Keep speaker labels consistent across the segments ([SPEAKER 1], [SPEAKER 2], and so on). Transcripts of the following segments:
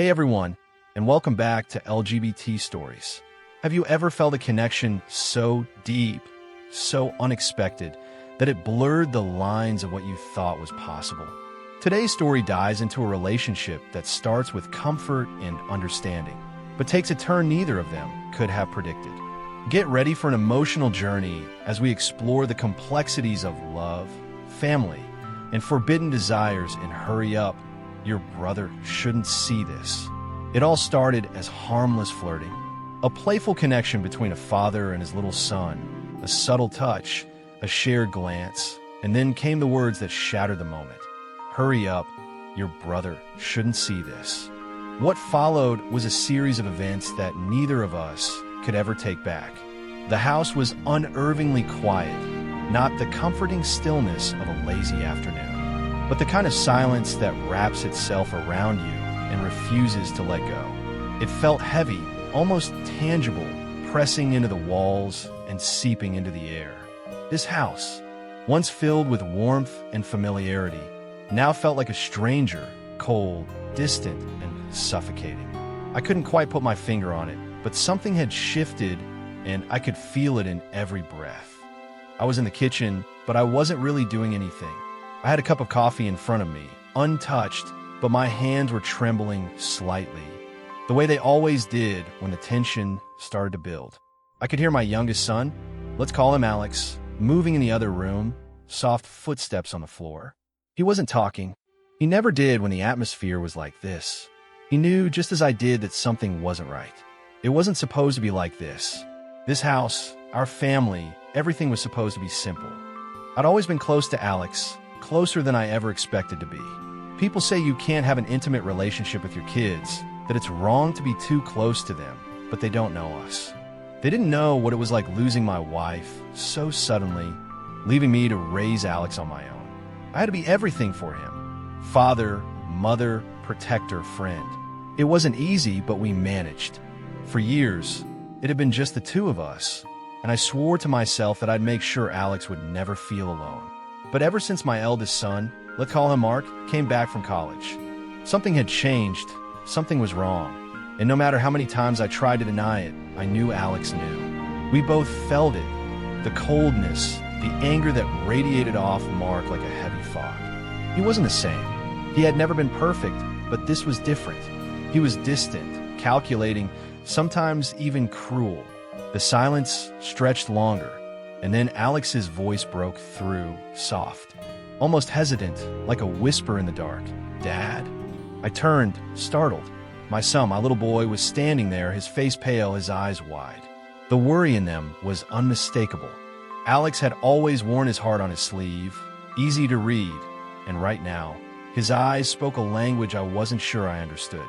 [SPEAKER 1] Hey everyone, and welcome back to LGBT Stories. Have you ever felt a connection so deep, so unexpected, that it blurred the lines of what you thought was possible? Today's story dives into a relationship that starts with comfort and understanding, but takes a turn neither of them could have predicted. Get ready for an emotional journey as we explore the complexities of love, family, and forbidden desires in Hurry Up, Your Brother Shouldn't See This. It all started as harmless flirting, a playful connection between a father and his little son, a subtle touch, a shared glance, and then came the words that shattered the moment. Hurry up, your brother shouldn't see this. What followed was a series of events that neither of us could ever take back. The house was unnervingly quiet, not the comforting stillness of a lazy afternoon, but the kind of silence that wraps itself around you and refuses to let go. It felt heavy, almost tangible, pressing into the walls and seeping into the air. This house, once filled with warmth and familiarity, now felt like a stranger, cold, distant, and suffocating. I couldn't quite put my finger on it, but something had shifted, and I could feel it in every breath. I was in the kitchen, but I wasn't really doing anything. I had a cup of coffee in front of me, untouched, but my hands were trembling slightly, the way they always did when the tension started to build. I could hear my youngest son, let's call him Alex, moving in the other room, soft footsteps on the floor. He wasn't talking. He never did when the atmosphere was like this. He knew just as I did that something wasn't right. It wasn't supposed to be like this. This house, our family, everything was supposed to be simple. I'd always been close to Alex, closer than I ever expected to be. People say you can't have an intimate relationship with your kids, that it's wrong to be too close to them, but they don't know us. They didn't know what it was like losing my wife so suddenly, leaving me to raise Alex on my own. I had to be everything for him. Father, mother, protector, friend. It wasn't easy, but we managed. For years, it had been just the two of us, and I swore to myself that I'd make sure Alex would never feel alone. But ever since my eldest son, let's call him Mark, came back from college, something had changed, something was wrong. And no matter how many times I tried to deny it, I knew Alex knew. We both felt it, the coldness, the anger that radiated off Mark like a heavy fog. He wasn't the same. He had never been perfect, but this was different. He was distant, calculating, sometimes even cruel. The silence stretched longer, and then Alex's voice broke through, soft, almost hesitant, like a whisper in the dark. Dad? I turned, startled. My son, my little boy, was standing there, his face pale, his eyes wide. The worry in them was unmistakable. Alex had always worn his heart on his sleeve, easy to read, and right now, his eyes spoke a language I wasn't sure I understood.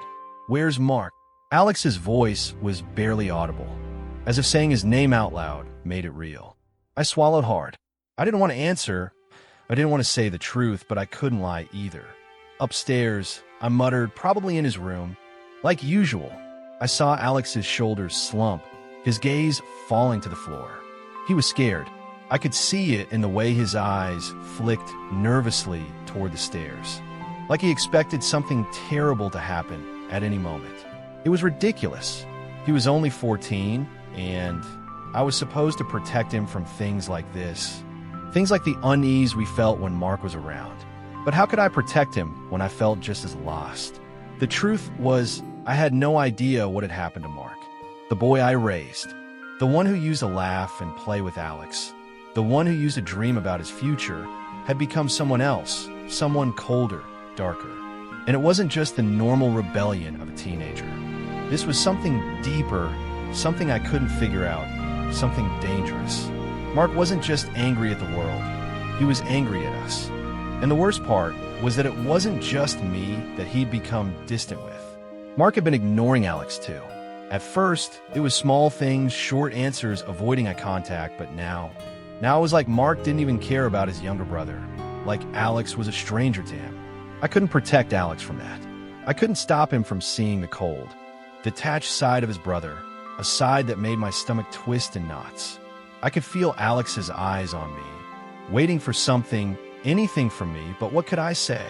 [SPEAKER 1] Where's Mark? Alex's voice was barely audible, as if saying his name out loud made it real. I swallowed hard. I didn't want to answer. I didn't want to say the truth, but I couldn't lie either. Upstairs, I muttered, probably in his room. Like usual, I saw Alex's shoulders slump, his gaze falling to the floor. He was scared. I could see it in the way his eyes flicked nervously toward the stairs, like he expected something terrible to happen at any moment. It was ridiculous. He was only 14, and I was supposed to protect him from things like this. Things like the unease we felt when Mark was around. But how could I protect him when I felt just as lost? The truth was, I had no idea what had happened to Mark. The boy I raised. The one who used to laugh and play with Alex. The one who used to dream about his future had become someone else, someone colder, darker. And it wasn't just the normal rebellion of a teenager. This was something deeper, something I couldn't figure out, something dangerous. Mark wasn't just angry at the world, he was angry at us. And the worst part was that it wasn't just me that he'd become distant with. Mark had been ignoring Alex too. At first, it was small things, short answers, avoiding eye contact, but now it was like Mark didn't even care about his younger brother, like Alex was a stranger to him. I couldn't protect Alex from that. I couldn't stop him from seeing the cold, detached side of his brother, a side that made my stomach twist in knots. I could feel Alex's eyes on me, waiting for something, anything from me, but what could I say?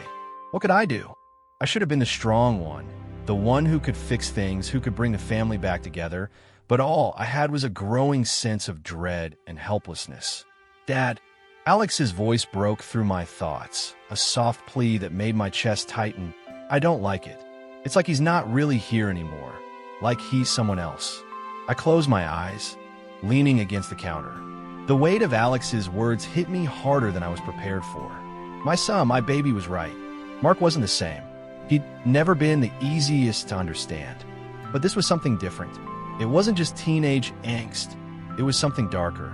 [SPEAKER 1] What could I do? I should have been the strong one, the one who could fix things, who could bring the family back together, but all I had was a growing sense of dread and helplessness. Dad, Alex's voice broke through my thoughts, a soft plea that made my chest tighten. I don't like it. It's like he's not really here anymore, like he's someone else. I closed my eyes, leaning against the counter. The weight of Alex's words hit me harder than I was prepared for. My son, my baby was right. Mark wasn't the same. He'd never been the easiest to understand. But this was something different. It wasn't just teenage angst. It was something darker.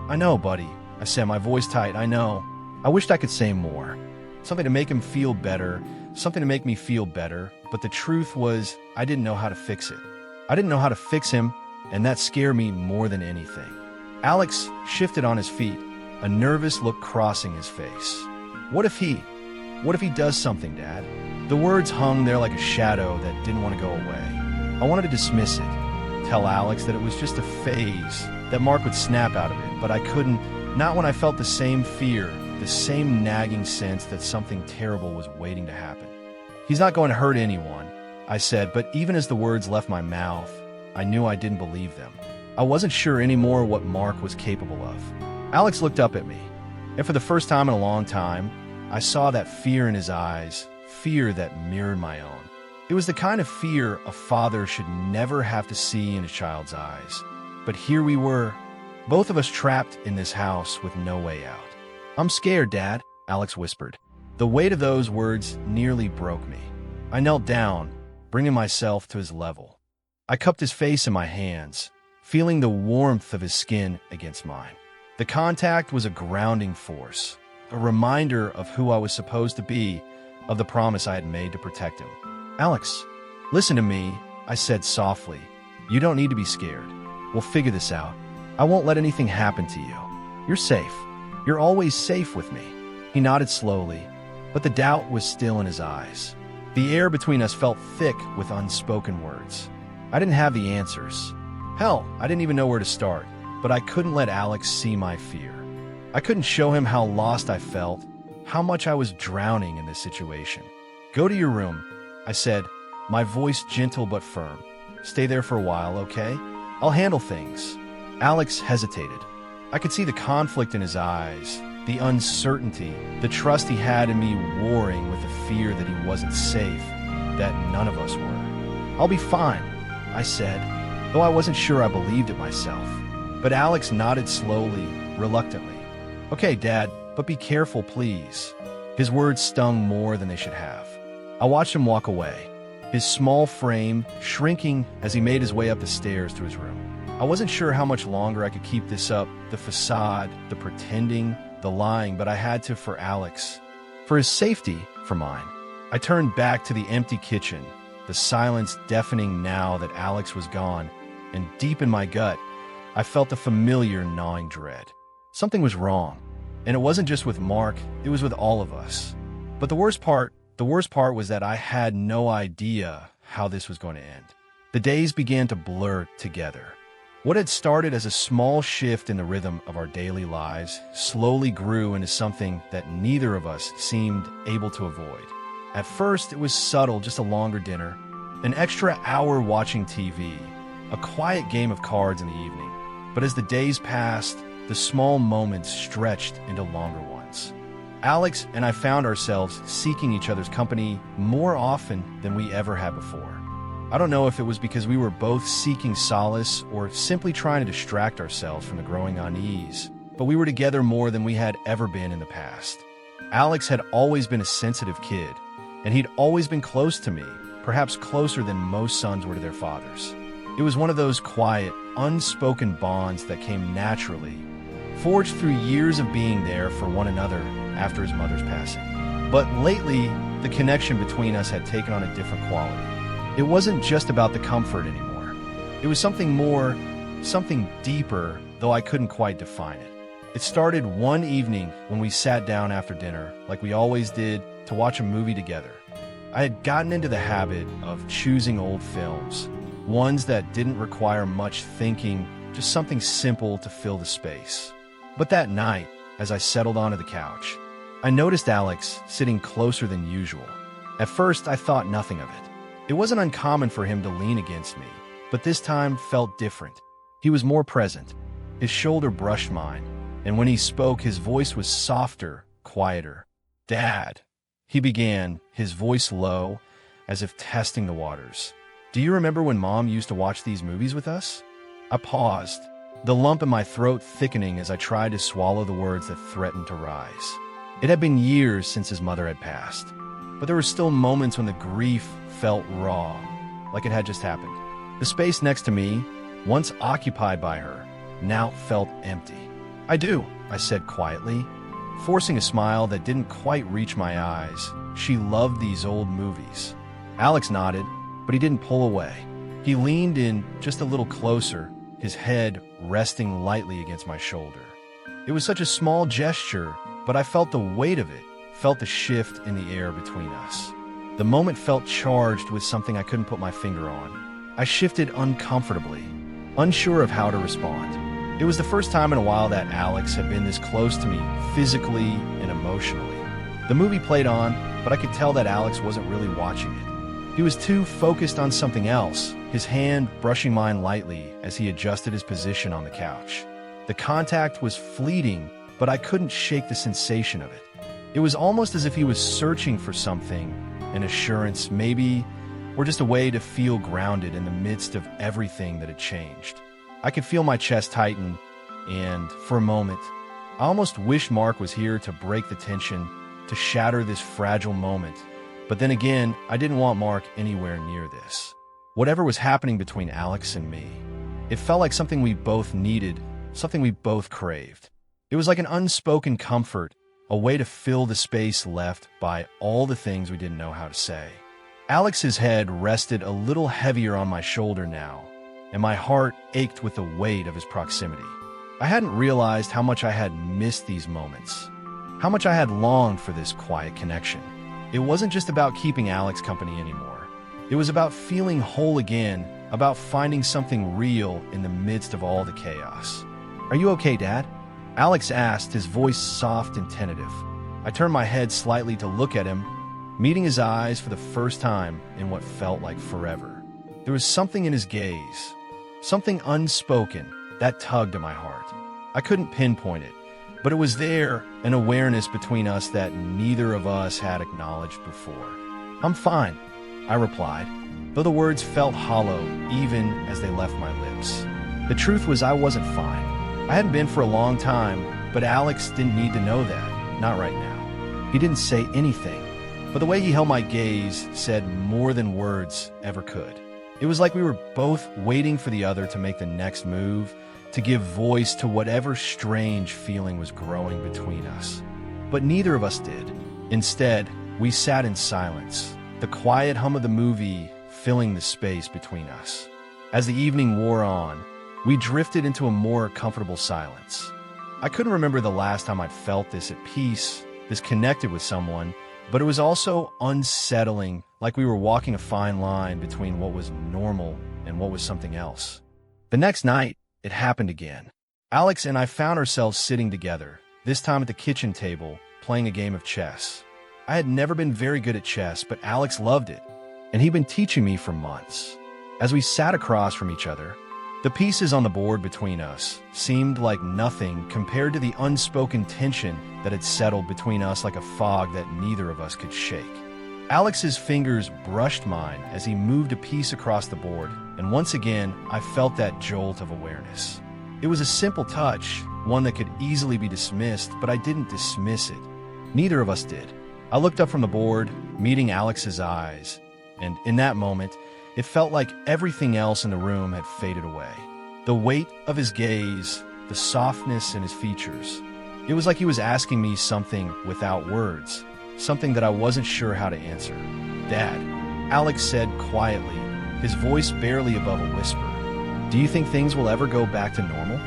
[SPEAKER 1] I know, buddy, I said, my voice tight. I know. I wished I could say more. Something to make him feel better, something to make me feel better. But the truth was, I didn't know how to fix it. I didn't know how to fix him, and that scared me more than anything. Alex shifted on his feet, a nervous look crossing his face. What if he does something, Dad? The words hung there like a shadow that didn't want to go away. I wanted to dismiss it, tell Alex that it was just a phase, that Mark would snap out of it, but I couldn't, not when I felt the same fear, the same nagging sense that something terrible was waiting to happen. He's not going to hurt anyone, I said, but even as the words left my mouth, I knew I didn't believe them. I wasn't sure anymore what Mark was capable of. Alex looked up at me, and for the first time in a long time, I saw that fear in his eyes, fear that mirrored my own. It was the kind of fear a father should never have to see in a child's eyes. But here we were, both of us trapped in this house with no way out. I'm scared, Dad, Alex whispered. The weight of those words nearly broke me. I knelt down, bringing myself to his level. I cupped his face in my hands, feeling the warmth of his skin against mine. The contact was a grounding force, a reminder of who I was supposed to be, of the promise I had made to protect him. Alex, listen to me, I said softly. You don't need to be scared. We'll figure this out. I won't let anything happen to you. You're safe. You're always safe with me. He nodded slowly, but the doubt was still in his eyes. The air between us felt thick with unspoken words. I didn't have the answers. Hell, I didn't even know where to start, but I couldn't let Alex see my fear. I couldn't show him how lost I felt, how much I was drowning in this situation. Go to your room, I said, my voice gentle but firm. Stay there for a while, okay? I'll handle things. Alex hesitated. I could see the conflict in his eyes, the uncertainty, the trust he had in me warring with the fear that he wasn't safe, that none of us were. I'll be fine, I said, though I wasn't sure I believed it myself. But Alex nodded slowly, reluctantly. Okay, Dad, but be careful, please. His words stung more than they should have. I watched him walk away, his small frame shrinking as he made his way up the stairs to his room. I wasn't sure how much longer I could keep this up, the facade, the pretending, the lying, but I had to for Alex. For his safety, for mine. I turned back to the empty kitchen, the silence deafening now that Alex was gone, and deep in my gut, I felt a familiar gnawing dread. Something was wrong, and it wasn't just with Mark, it was with all of us. But the worst part was that I had no idea how this was going to end. The days began to blur together. What had started as a small shift in the rhythm of our daily lives slowly grew into something that neither of us seemed able to avoid. At first, it was subtle, just a longer dinner, an extra hour watching TV, a quiet game of cards in the evening. But as the days passed, the small moments stretched into longer ones. Alex and I found ourselves seeking each other's company more often than we ever had before. I don't know if it was because we were both seeking solace or simply trying to distract ourselves from the growing unease, but we were together more than we had ever been in the past. Alex had always been a sensitive kid, and he'd always been close to me, perhaps closer than most sons were to their fathers. It was one of those quiet, unspoken bonds that came naturally, forged through years of being there for one another after his mother's passing. But lately, the connection between us had taken on a different quality. It wasn't just about the comfort anymore. It was something more, something deeper, though I couldn't quite define it. It started one evening when we sat down after dinner, like we always did, to watch a movie together. I had gotten into the habit of choosing old films, ones that didn't require much thinking, just something simple to fill the space. But that night, as I settled onto the couch, I noticed Alex sitting closer than usual. At first, I thought nothing of it. It wasn't uncommon for him to lean against me, but this time felt different. He was more present. His shoulder brushed mine, and when he spoke, his voice was softer, quieter. "Dad," he began, his voice low, as if testing the waters. "Do you remember when Mom used to watch these movies with us?" I paused, the lump in my throat thickening as I tried to swallow the words that threatened to rise. It had been years since his mother had passed, but there were still moments when the grief felt raw, like it had just happened. The space next to me, once occupied by her, now felt empty. "I do," I said quietly, forcing a smile that didn't quite reach my eyes. She loved these old movies. Alex nodded, but he didn't pull away. He leaned in just a little closer, his head resting lightly against my shoulder. It was such a small gesture, but I felt the weight of it, felt the shift in the air between us. The moment felt charged with something I couldn't put my finger on. I shifted uncomfortably, unsure of how to respond. It was the first time in a while that Alex had been this close to me, physically and emotionally. The movie played on, but I could tell that Alex wasn't really watching it. He was too focused on something else, his hand brushing mine lightly as he adjusted his position on the couch. The contact was fleeting, but I couldn't shake the sensation of it. It was almost as if he was searching for something, an assurance, maybe, or just a way to feel grounded in the midst of everything that had changed. I could feel my chest tighten, and for a moment, I almost wished Mark was here to break the tension, to shatter this fragile moment. But then again, I didn't want Mark anywhere near this. Whatever was happening between Alex and me, it felt like something we both needed, something we both craved. It was like an unspoken comfort, a way to fill the space left by all the things we didn't know how to say. Alex's head rested a little heavier on my shoulder now, and my heart ached with the weight of his proximity. I hadn't realized how much I had missed these moments, how much I had longed for this quiet connection. It wasn't just about keeping Alex company anymore. It was about feeling whole again, about finding something real in the midst of all the chaos. "Are you okay, Dad?" Alex asked, his voice soft and tentative. I turned my head slightly to look at him, meeting his eyes for the first time in what felt like forever. There was something in his gaze, something unspoken, that tugged at my heart. I couldn't pinpoint it, but it was there, an awareness between us that neither of us had acknowledged before. "I'm fine," I replied, though the words felt hollow even as they left my lips. The truth was I wasn't fine. I hadn't been for a long time, but Alex didn't need to know that, not right now. He didn't say anything, but the way he held my gaze said more than words ever could. It was like we were both waiting for the other to make the next move, to give voice to whatever strange feeling was growing between us. But neither of us did. Instead, we sat in silence, the quiet hum of the movie filling the space between us. As the evening wore on, we drifted into a more comfortable silence. I couldn't remember the last time I'd felt this at peace, this connected with someone, but it was also unsettling, like we were walking a fine line between what was normal and what was something else. The next night, it happened again. Alex and I found ourselves sitting together, this time at the kitchen table, playing a game of chess. I had never been very good at chess, but Alex loved it, and he'd been teaching me for months. As we sat across from each other, the pieces on the board between us seemed like nothing compared to the unspoken tension that had settled between us like a fog that neither of us could shake. Alex's fingers brushed mine as he moved a piece across the board, and once again, I felt that jolt of awareness. It was a simple touch, one that could easily be dismissed, but I didn't dismiss it. Neither of us did. I looked up from the board, meeting Alex's eyes, and in that moment, it felt like everything else in the room had faded away. The weight of his gaze, the softness in his features. It was like he was asking me something without words, something that I wasn't sure how to answer. "Dad," Alex said quietly, his voice barely above a whisper. "Do you think things will ever go back to normal?"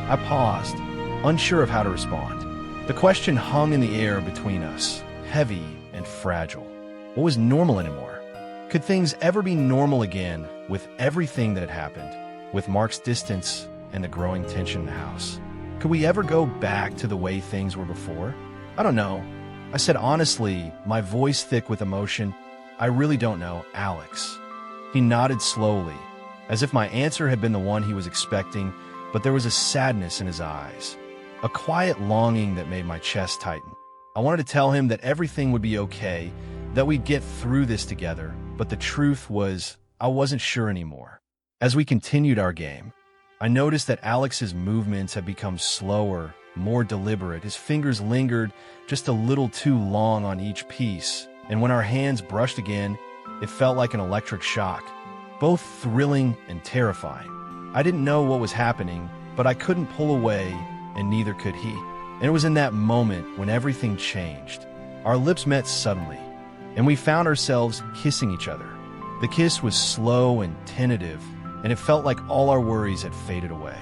[SPEAKER 1] I paused, unsure of how to respond. The question hung in the air between us, heavy and fragile. What was normal anymore? Could things ever be normal again with everything that had happened, with Mark's distance and the growing tension in the house? Could we ever go back to the way things were before? I don't know. I said honestly, my voice thick with emotion. I really don't know, Alex. He nodded slowly, as if my answer had been the one he was expecting, but there was a sadness in his eyes, a quiet longing that made my chest tighten. I wanted to tell him that everything would be okay, that we'd get through this together, but the truth was, I wasn't sure anymore. As we continued our game, I noticed that Alex's movements had become slower, more deliberate. His fingers lingered just a little too long on each piece, and when our hands brushed again, it felt like an electric shock, both thrilling and terrifying. I didn't know what was happening, but I couldn't pull away, and neither could he. And it was in that moment when everything changed. Our lips met suddenly, and we found ourselves kissing each other. The kiss was slow and tentative, and it felt like all our worries had faded away.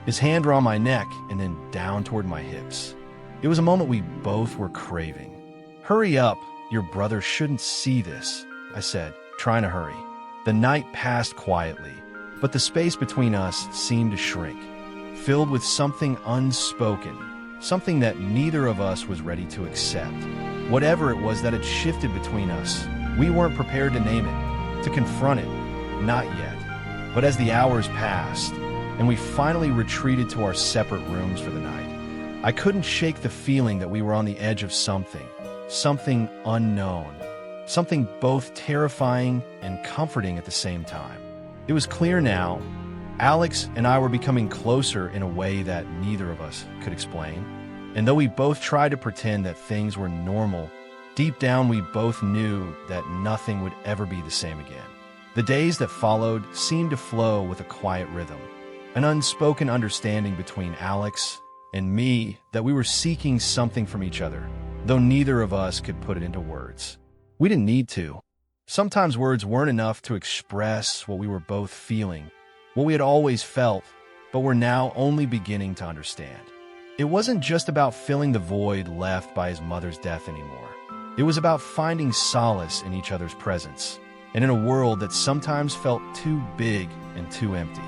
[SPEAKER 1] His hand around my neck and then down toward my hips. It was a moment we both were craving. "Hurry up, your brother shouldn't see this," I said, trying to hurry. The night passed quietly, but the space between us seemed to shrink, filled with something unspoken, something that neither of us was ready to accept. Whatever it was that had shifted between us, we weren't prepared to name it, to confront it, not yet. But as the hours passed, and we finally retreated to our separate rooms for the night, I couldn't shake the feeling that we were on the edge of something unknown, something both terrifying and comforting at the same time. It was clear now, Alex and I were becoming closer in a way that neither of us could explain. And though we both tried to pretend that things were normal, deep down we both knew that nothing would ever be the same again. The days that followed seemed to flow with a quiet rhythm, an unspoken understanding between Alex and me that we were seeking something from each other, though neither of us could put it into words. We didn't need to. Sometimes words weren't enough to express what we were both feeling, what we had always felt, but were now only beginning to understand. It wasn't just about filling the void left by his mother's death anymore. It was about finding solace in each other's presence, and in a world that sometimes felt too big and too empty.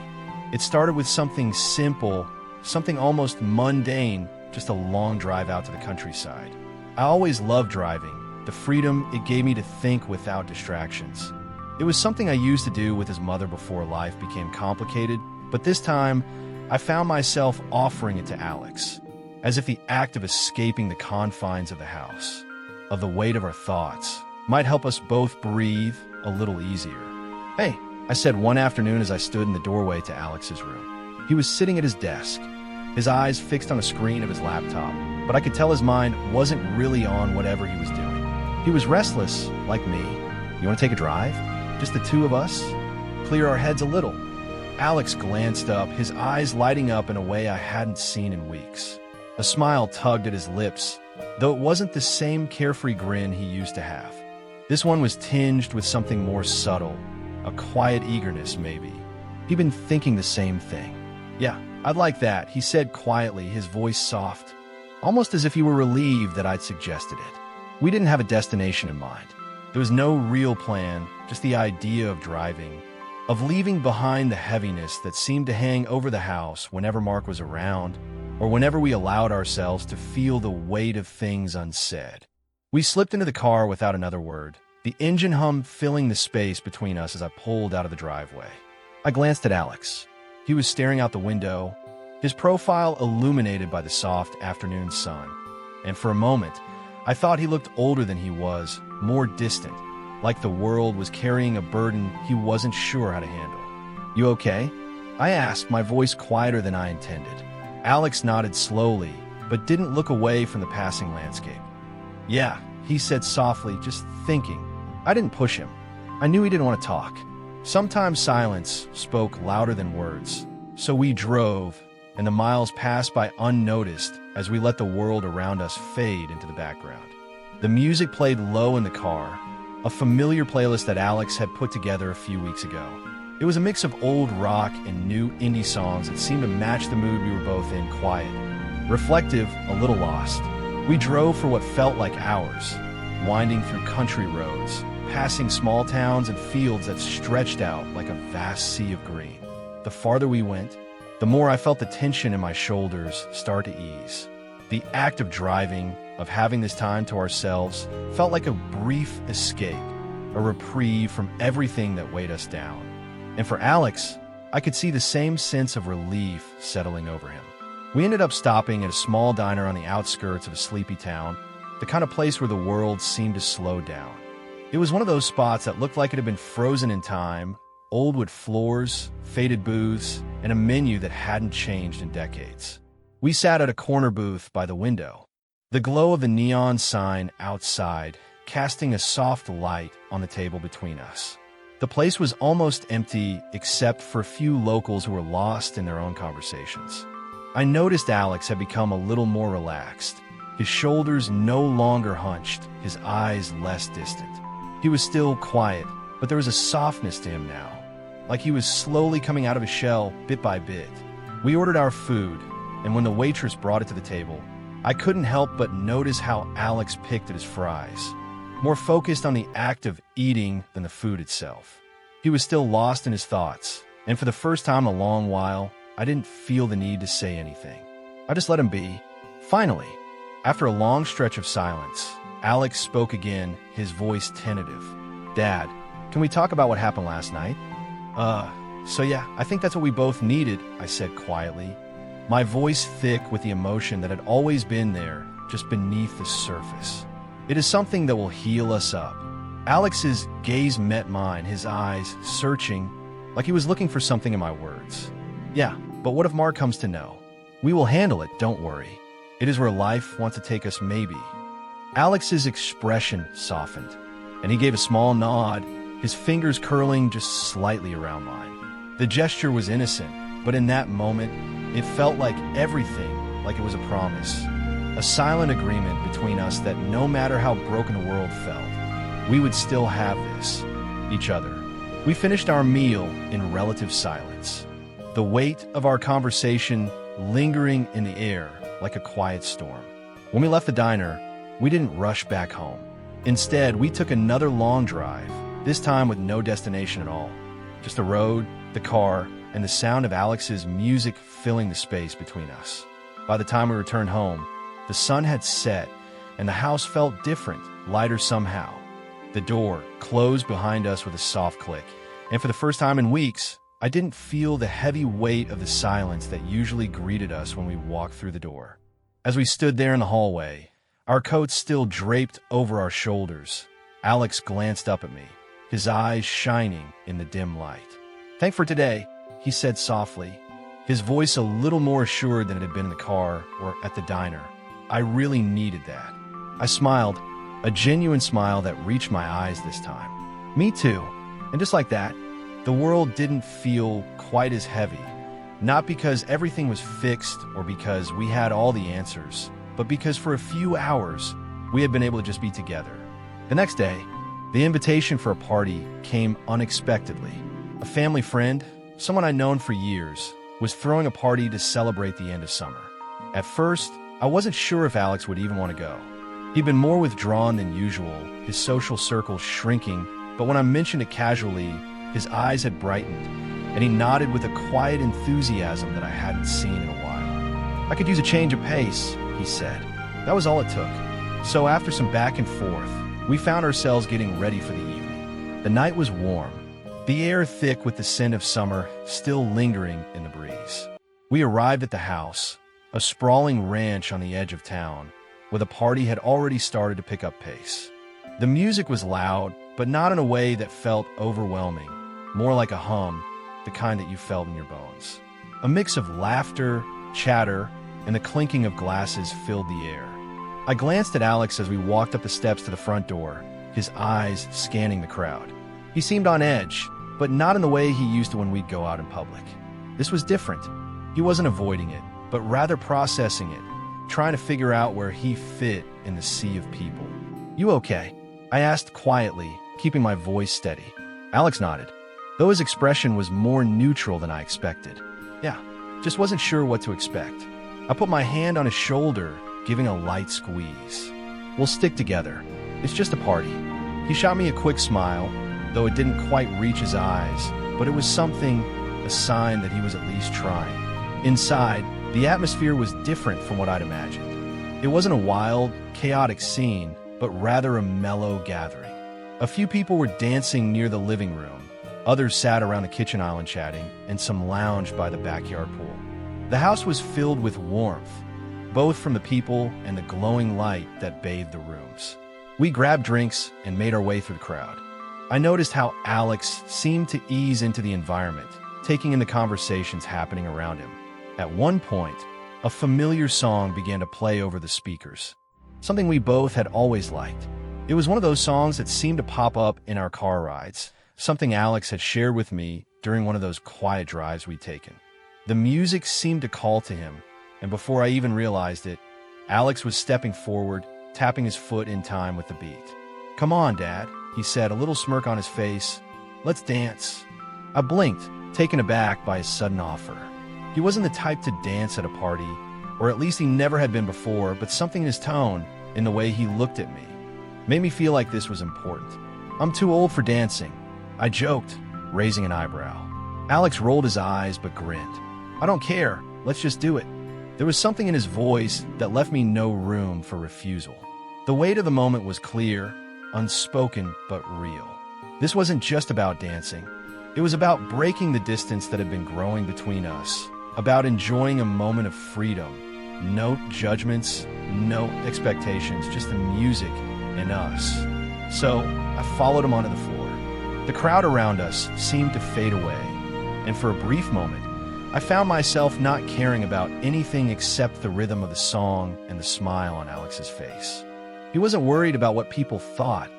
[SPEAKER 1] It started with something simple, something almost mundane, just a long drive out to the countryside. I always loved driving, the freedom it gave me to think without distractions. It was something I used to do with his mother before life became complicated, but this time, I found myself offering it to Alex, as if the act of escaping the confines of the house, of the weight of our thoughts, might help us both breathe a little easier. "Hey," I said one afternoon as I stood in the doorway to Alex's room. He was sitting at his desk, his eyes fixed on a screen of his laptop, but I could tell his mind wasn't really on whatever he was doing. He was restless, like me. "You want to take a drive? Just the two of us? Clear our heads a little." Alex glanced up, his eyes lighting up in a way I hadn't seen in weeks. A smile tugged at his lips, though it wasn't the same carefree grin he used to have. This one was tinged with something more subtle, a quiet eagerness, maybe. He'd been thinking the same thing. "Yeah, I'd like that," he said quietly, his voice soft, almost as if he were relieved that I'd suggested it. We didn't have a destination in mind. There was no real plan, just the idea of driving, of leaving behind the heaviness that seemed to hang over the house whenever Mark was around, or whenever we allowed ourselves to feel the weight of things unsaid. We slipped into the car without another word, the engine hum filling the space between us as I pulled out of the driveway. I glanced at Alex. He was staring out the window, his profile illuminated by the soft afternoon sun. And for a moment, I thought he looked older than he was, more distant, like the world was carrying a burden he wasn't sure how to handle. "You okay?" I asked, my voice quieter than I intended. Alex nodded slowly, but didn't look away from the passing landscape. "Yeah," he said softly, just thinking. I didn't push him. I knew he didn't want to talk. Sometimes silence spoke louder than words. So we drove, and the miles passed by unnoticed as we let the world around us fade into the background. The music played low in the car, a familiar playlist that Alex had put together a few weeks ago. It was a mix of old rock and new indie songs that seemed to match the mood we were both in, quiet, reflective, a little lost. We drove for what felt like hours, winding through country roads, passing small towns and fields that stretched out like a vast sea of green. The farther we went, the more I felt the tension in my shoulders start to ease. The act of driving, of having this time to ourselves, felt like a brief escape, a reprieve from everything that weighed us down. And for Alex, I could see the same sense of relief settling over him. We ended up stopping at a small diner on the outskirts of a sleepy town, the kind of place where the world seemed to slow down. It was one of those spots that looked like it had been frozen in time, old wood floors, faded booths, and a menu that hadn't changed in decades. We sat at a corner booth by the window, the glow of the neon sign outside casting a soft light on the table between us. The place was almost empty except for a few locals who were lost in their own conversations. I noticed Alex had become a little more relaxed, his shoulders no longer hunched, his eyes less distant. He was still quiet, but there was a softness to him now, like he was slowly coming out of his shell bit by bit. We ordered our food, and when the waitress brought it to the table, I couldn't help but notice how Alex picked at his fries, more focused on the act of eating than the food itself. He was still lost in his thoughts, and for the first time in a long while, I didn't feel the need to say anything. I just let him be. Finally, after a long stretch of silence, Alex spoke again, his voice tentative. "Dad, can we talk about what happened last night?" So yeah, I think that's what we both needed," I said quietly, my voice thick with the emotion that had always been there, just beneath the surface. "It is something that will heal us up." Alex's gaze met mine, his eyes searching, like he was looking for something in my words. "Yeah, but what if Mark comes to know? We will handle it, don't worry. It is where life wants to take us, maybe." Alex's expression softened, and he gave a small nod, his fingers curling just slightly around mine. The gesture was innocent, but in that moment, it felt like everything, like it was a promise. A silent agreement between us that no matter how broken the world felt, we would still have this, each other. We finished our meal in relative silence, the weight of our conversation lingering in the air like a quiet storm. When we left the diner, we didn't rush back home. Instead, we took another long drive, this time with no destination at all. Just the road, the car, and the sound of Alex's music filling the space between us. By the time we returned home, the sun had set, and the house felt different, lighter somehow. The door closed behind us with a soft click, and for the first time in weeks, I didn't feel the heavy weight of the silence that usually greeted us when we walked through the door. As we stood there in the hallway, our coats still draped over our shoulders, Alex glanced up at me, his eyes shining in the dim light. "Thanks for today," he said softly, his voice a little more assured than it had been in the car or at the diner. "I really needed that." I smiled, a genuine smile that reached my eyes this time. "Me too." And just like that, the world didn't feel quite as heavy, not because everything was fixed or because we had all the answers, but because for a few hours, we had been able to just be together. The next day, the invitation for a party came unexpectedly. A family friend, someone I'd known for years, was throwing a party to celebrate the end of summer. At first, I wasn't sure if Alex would even want to go. He'd been more withdrawn than usual, his social circle shrinking, but when I mentioned it casually, his eyes had brightened, and he nodded with a quiet enthusiasm that I hadn't seen in a while. "I could use a change of pace," he said. That was all it took. So after some back and forth, we found ourselves getting ready for the evening. The night was warm, the air thick with the scent of summer still lingering in the breeze. We arrived at the house, a sprawling ranch on the edge of town, where the party had already started to pick up pace. The music was loud, but not in a way that felt overwhelming, more like a hum, the kind that you felt in your bones. A mix of laughter, chatter, and the clinking of glasses filled the air. I glanced at Alex as we walked up the steps to the front door, his eyes scanning the crowd. He seemed on edge, but not in the way he used to when we'd go out in public. This was different. He wasn't avoiding it, but rather processing it, trying to figure out where he fit in the sea of people. "You okay?" I asked quietly, keeping my voice steady. Alex nodded, though his expression was more neutral than I expected. "Yeah, just wasn't sure what to expect." I put my hand on his shoulder, giving a light squeeze. "We'll stick together. It's just a party." He shot me a quick smile, though it didn't quite reach his eyes, but it was something, a sign that he was at least trying. Inside, the atmosphere was different from what I'd imagined. It wasn't a wild, chaotic scene, but rather a mellow gathering. A few people were dancing near the living room, others sat around the kitchen island chatting, and some lounged by the backyard pool. The house was filled with warmth, both from the people and the glowing light that bathed the rooms. We grabbed drinks and made our way through the crowd. I noticed how Alex seemed to ease into the environment, taking in the conversations happening around him. At one point, a familiar song began to play over the speakers, something we both had always liked. It was one of those songs that seemed to pop up in our car rides, something Alex had shared with me during one of those quiet drives we'd taken. The music seemed to call to him, and before I even realized it, Alex was stepping forward, tapping his foot in time with the beat. "Come on, Dad," he said, a little smirk on his face. "Let's dance." I blinked, taken aback by his sudden offer. He wasn't the type to dance at a party, or at least he never had been before, but something in his tone, in the way he looked at me, made me feel like this was important. "I'm too old for dancing," I joked, raising an eyebrow. Alex rolled his eyes but grinned. "I don't care, let's just do it." There was something in his voice that left me no room for refusal. The weight of the moment was clear, unspoken but real. This wasn't just about dancing. It was about breaking the distance that had been growing between us, about enjoying a moment of freedom. No judgments, no expectations, just the music and us. So I followed him onto the floor. The crowd around us seemed to fade away, and for a brief moment, I found myself not caring about anything except the rhythm of the song and the smile on Alex's face. He wasn't worried about what people thought,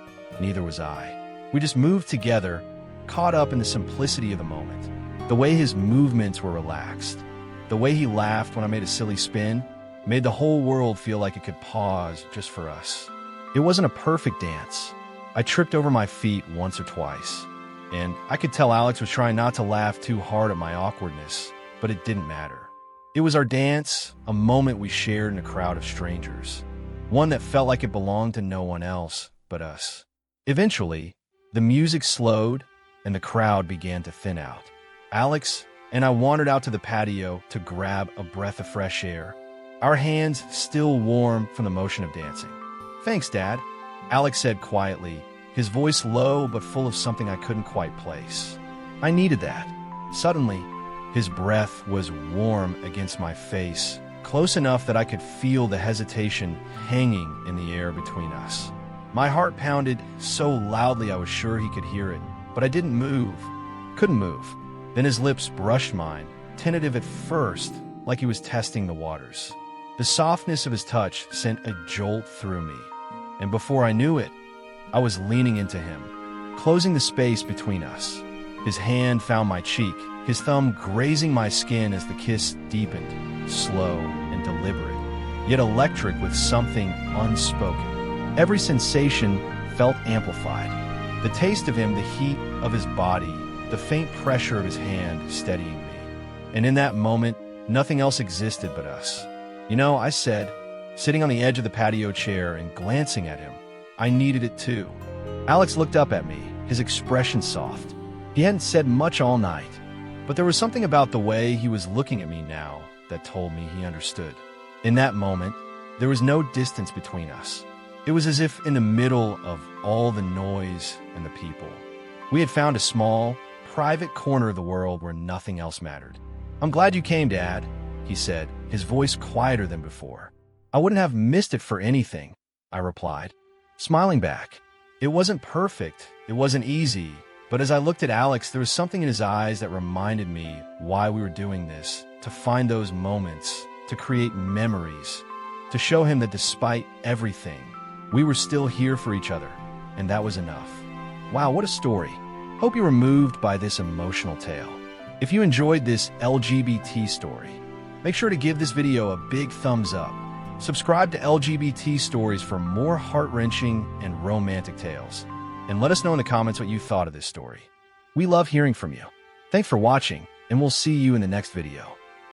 [SPEAKER 1] neither was I. We just moved together, caught up in the simplicity of the moment. The way his movements were relaxed, the way he laughed when I made a silly spin, made the whole world feel like it could pause just for us. It wasn't a perfect dance. I tripped over my feet once or twice, and I could tell Alex was trying not to laugh too hard at my awkwardness, but it didn't matter. It was our dance, a moment we shared in a crowd of strangers, one that felt like it belonged to no one else but us. Eventually, the music slowed and the crowd began to thin out. Alex and I wandered out to the patio to grab a breath of fresh air, our hands still warm from the motion of dancing. "Thanks, Dad," Alex said quietly, his voice low but full of something I couldn't quite place. I needed that. Suddenly, his breath was warm against my face, close enough that I could feel the hesitation hanging in the air between us. My heart pounded so loudly I was sure he could hear it, but I didn't move, couldn't move. Then his lips brushed mine, tentative at first, like he was testing the waters. The softness of his touch sent a jolt through me, and before I knew it, I was leaning into him, closing the space between us. His hand found my cheek, his thumb grazing my skin as the kiss deepened, slow and deliberate, yet electric with something unspoken. Every sensation felt amplified. The taste of him, the heat of his body, the faint pressure of his hand steadying me. And in that moment, nothing else existed but us. "You know," I said, sitting on the edge of the patio chair and glancing at him, "I needed it too." Alex looked up at me, his expression soft. He hadn't said much all night, but there was something about the way he was looking at me now that told me he understood. In that moment, there was no distance between us. It was as if in the middle of all the noise and the people, we had found a small, private corner of the world where nothing else mattered. "I'm glad you came, Dad," he said, his voice quieter than before. "I wouldn't have missed it for anything," I replied, smiling back. It wasn't perfect, it wasn't easy, but as I looked at Alex, there was something in his eyes that reminded me why we were doing this, to find those moments, to create memories, to show him that despite everything, we were still here for each other, and that was enough. Wow, what a story. Hope you were moved by this emotional tale. If you enjoyed this LGBT story, make sure to give this video a big thumbs up. Subscribe to LGBT Stories for more heart-wrenching and romantic tales. And let us know in the comments what you thought of this story. We love hearing from you. Thanks for watching, and we'll see you in the next video.